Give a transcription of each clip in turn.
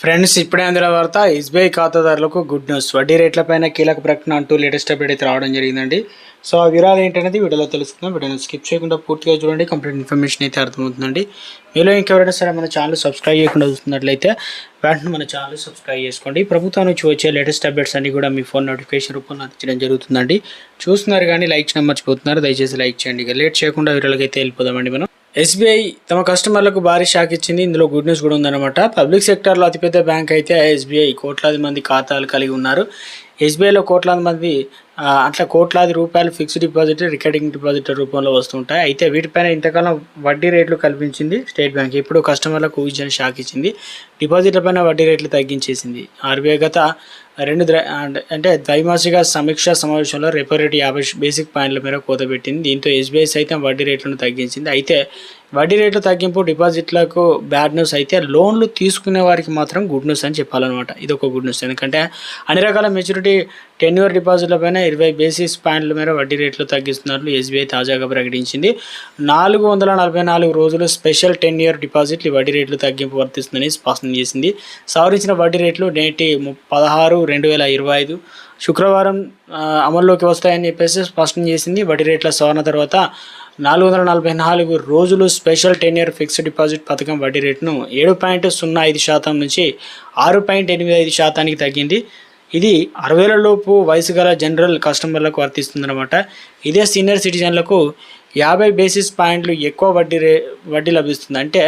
Friends, ఇప్పుడే అందులో వార్త ఎస్బీఐ ఖాతాదారులకు గుడ్ న్యూస్. వడ్డీ రేట్లపైన కీలక ప్రకటన అంటూ లేటెస్ట్ అప్డేట్ అయితే రావడం జరిగిందండి. సో ఆ వివరాలు ఏంటనేది వీడియోలో తెలుసుకుందాం. వీడియోని స్కిప్ చేయకుండా పూర్తిగా చూడండి, కంప్లీట్ ఇన్ఫర్మేషన్ అయితే అర్థమవుతుందండి. మీలో ఇంకెవరైనా సరే మన ఛానల్ సబ్స్క్రైబ్ చేయకుండా చూస్తున్నట్లయితే వెంటనే మన ఛానల్ సబ్స్క్రైబ్ చేసుకోండి. ప్రభుత్వం నుంచి వచ్చే లేటెస్ట్ అప్డేట్స్ అన్ని కూడా మీ ఫోన్ నోటిఫికేషన్ రూపంలో అందించడం జరుగుతుందండి. చూస్తున్నారు కానీ లైక్ చేయడం మర్చిపోతున్నారు, దయచేసి లైక్ చేయండి. ఇక లేట్ చేయకుండా వివరాలకి అయితే వెళ్ళిపోదామండి. మనం ఎస్బీఐ తమ కస్టమర్లకు భారీ షాక్ ఇచ్చింది. ఇందులో గుడ్ న్యూస్ కూడా ఉందన్నమాట. పబ్లిక్ సెక్టార్లో అతిపెద్ద బ్యాంక్ అయితే ఎస్బీఐ కోట్లాది మంది ఖాతాలు కలిగి ఉన్నారు. ఎస్బీఐలో కోట్లాది మంది అట్లా కోట్లాది రూపాయలు ఫిక్స్డ్ డిపాజిట్, రికరింగ్ డిపాజిట్ రూపంలో వస్తుంటాయి. అయితే వీటిపైన ఇంతకాలం వడ్డీ రేట్లు కల్పించింది స్టేట్ బ్యాంక్. ఇప్పుడు కస్టమర్లకు ఊహించని షాక్ ఇచ్చింది. డిపాజిట్లపైన వడ్డీ రేట్లు తగ్గించేసింది. ఆర్బీఐ గత ద్వైమాసిక సమీక్షా సమావేశంలో రెపో రేటు 50 బేసిక్ పాయింట్ల మేర కోత పెట్టింది. దీంతో ఎస్బీఐ సైతం వడ్డీ రేట్లను తగ్గించింది. అయితే వడ్డీ రేట్లు తగ్గింపు డిపాజిట్లకు బ్యాడ్ న్యూస్ అయితే లోన్లు తీసుకునే వారికి మాత్రం గుడ్ న్యూస్ అని చెప్పాలన్నమాట. ఇది ఒక గుడ్ న్యూస్. ఎందుకంటే అన్ని రకాల మెచ్యూరిటీ టెన్యూర్ డిపాజిట్లపైన 20 బేసిస్ పాయింట్ల మేర వడ్డీ రేట్లు తగ్గిస్తున్నట్లు ఎస్బీఐ తాజాగా ప్రకటించింది. 444 రోజులు స్పెషల్ టెన్యూర్ డిపాజిట్లు వడ్డీ రేట్లు తగ్గింపు వర్తిస్తుందని స్పష్టం చేసింది. సవరించిన వడ్డీ రేట్లు నేటి 16/2025 శుక్రవారం అమల్లోకి వస్తాయని చెప్పేసి స్పష్టం చేసింది. వడ్డీ రేట్ల సవరణ తర్వాత 444 రోజులు స్పెషల్ టెన్యూర్ ఫిక్స్డ్ డిపాజిట్ పథకం వడ్డీ రేటును 7.05% నుంచి 6.85% తగ్గింది. ఇది 60 లోపు వయసు గల జనరల్ కస్టమర్లకు వర్తిస్తుందన్నమాట. ఇదే సీనియర్ సిటిజన్లకు 50 బేసిస్ పాయింట్లు ఎక్కువ వడ్డీ లభిస్తుంది. అంటే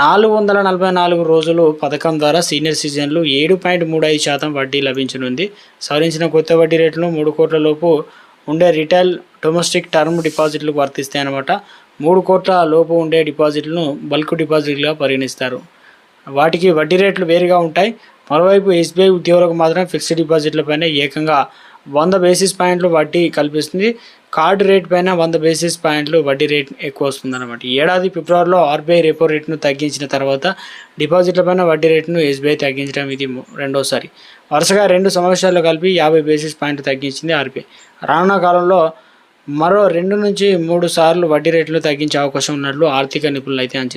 444 రోజులు పథకం ద్వారా సీనియర్ సిటిజన్లు 7.35% వడ్డీ లభించనుంది. సవరించిన కొత్త వడ్డీ రేట్లు 3 కోట్ల లోపు ఉండే రిటైల్ డొమెస్టిక్ టర్మ్ డిపాజిట్లకు వర్తిస్తాయన్నమాట. 3 కోట్ల లోపు ఉండే డిపాజిట్లను బల్క్ డిపాజిట్లుగా పరిగణిస్తారు. వాటికి వడ్డీ రేట్లు వేరుగా ఉంటాయి. మరోవైపు ఎస్బీఐ ఉద్యోగులకు మాత్రం ఫిక్స్డ్ డిపాజిట్లపైన ఏకంగా 100 బేసిస్ పాయింట్లు వడ్డీ కల్పిస్తుంది. కార్డు రేట్ పైన 100 బేసిస్ పాయింట్లు వడ్డీ రేట్ ఎక్కువ వస్తుందన్నమాట. ఏడాది ఫిబ్రవరిలో ఆర్బీఐ రెపో రేట్ను తగ్గించిన తర్వాత డిపాజిట్లపైన వడ్డీ రేటును ఎస్బీఐ తగ్గించడం ఇది రెండోసారి. వరుసగా 2 సంవత్సరాలు కలిపి 50 బేసిస్ పాయింట్లు తగ్గించింది ఆర్బీఐ. రానున్న కాలంలో మరో 2 నుంచి 3 సార్లు వడ్డీ రేట్లు తగ్గించే అవకాశం ఉన్నట్లు ఆర్థిక నిపుణులు అయితే అంచనా